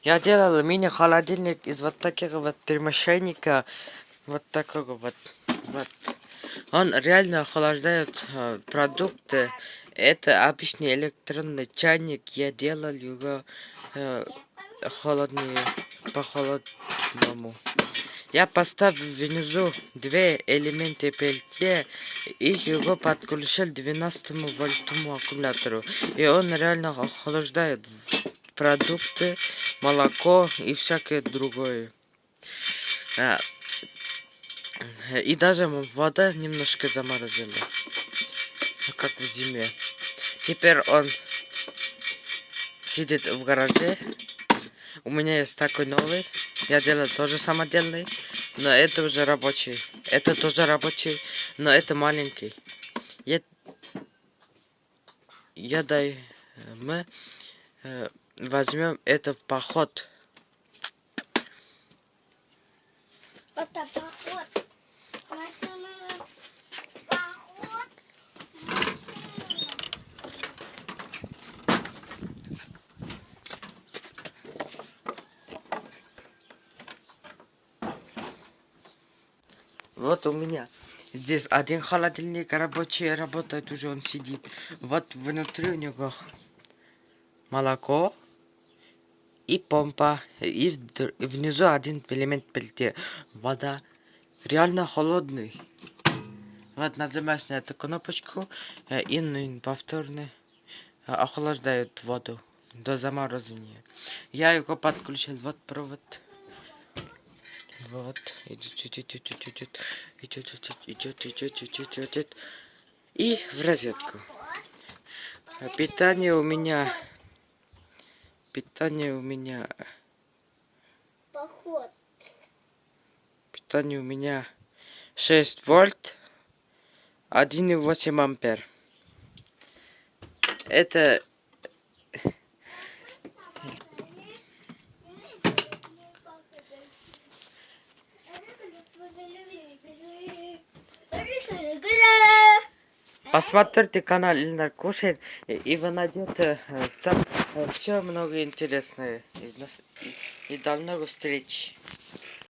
Я делал мини-холодильник из вот таких вот термошейника. Вот такого вот. Вот. Он реально охлаждает продукты. Это обычный электронный чайник. Я делал его холодный, по холодному. Я поставил внизу две элементы пельте и его подключил к 12-вольтовому аккумулятору. И он реально охлаждает продукты, молоко и всякое другое. И даже вода немножко заморозила, как в зиме. Теперь он сидит в гараже. У меня есть такой новый. Я делал тоже самодельный, но это уже рабочий. Это тоже рабочий, но это маленький. Мы возьмем это в поход. Это поход. Машина. Поход. Машина. Вот у меня здесь один холодильник рабочий, работает уже, он сидит. Вот внутри у него молоко и помпа, и внизу один элемент пельте. Вода реально холодный. Вот нажимаешь на эту кнопочку и повторно охлаждает воду до заморозения. Я его подключил, вот провод. Вот, идет. И в розетку. Питание у меня Поход. Питание у меня 6 вольт, 1,8 ампер. Это посмотрите канал Ильнар Кушин, и вы найдете там все много интересное. И до новых встреч.